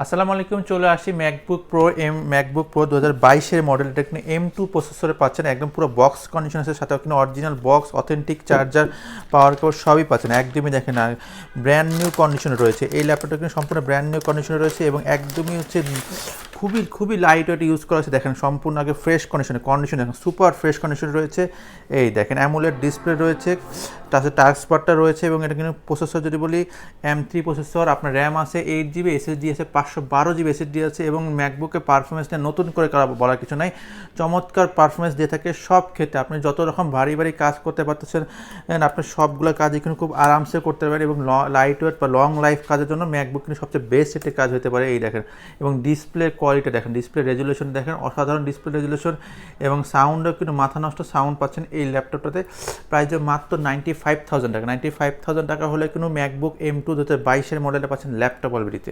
আসসালামু আলাইকুম, চলে আসি ম্যাকবুক প্রো 2022-এর মডেল। এটা কিন্তু M2 প্রসেসরে পাচ্ছেন, একদম পুরো বক্স কন্ডিশন আছে, সাথে কিন্তু অরিজিনাল বক্স, অথেন্টিক চার্জার, পাওয়ার কেবল সবই পাচ্ছেন। একদমই দেখেন না, ব্র্যান্ড নিউ কন্ডিশনে রয়েছে এই ল্যাপটপটা, কিন্তু সম্পূর্ণ ব্র্যান্ড নিউ কন্ডিশনে রয়েছে এবং একদমই হচ্ছে খুবই খুবই লাইট ওয়েট ইউজ করা হয়েছে। দেখেন সম্পূর্ণ আগে ফ্রেশ কন্ডিশন দেখেন, সুপার ফ্রেশ কন্ডিশন রয়েছে। এই দেখেন অ্যামোলেড ডিসপ্লে রয়েছে, তাছাড়া টাচপাডটা রয়েছে এবং এটা কিন্তু প্রসেসর যদি বলি M3 প্রসেসর, আপনার র্যাম আছে 8GB, SSD আছে 512GB SSD আছে এবং ম্যাকবুকের পারফরমেন্সটা নতুন করে বলার কিছু নাই, চমৎকার পারফরমেন্স দিয়ে থাকে সব ক্ষেত্রে। আপনি যত রকম ভারী ভারী কাজ করতে পারতেছেন, আপনি সবগুলো কাজ এখানে খুব আরামসে করতে পারেন এবং লাইট ওয়েট বা লং লাইফ কাজের জন্য ম্যাকবুক কিন্তু সবচেয়ে বেস্ট একটি কাজ হতে পারে। এই দেখেন, এবং ডিসপ্লে কোয়ালিটি দেখেন, ডিসপ্লে রেজুলেশন দেখেন, অসাধারণ ডিসপ্লে রেজুলেশন এবং সাউন্ডও কিন্তু মাথা নষ্ট সাউন্ড পাচ্ছেন এই ল্যাপটপটাতে। প্রাইস মাত্র 95,000 টাকা। 95,000 টাকা হলে কিন্তু ম্যাকবুক M2 2022-এর মডেলটা পাচ্ছেন ল্যাপটপ অলরেডিতে।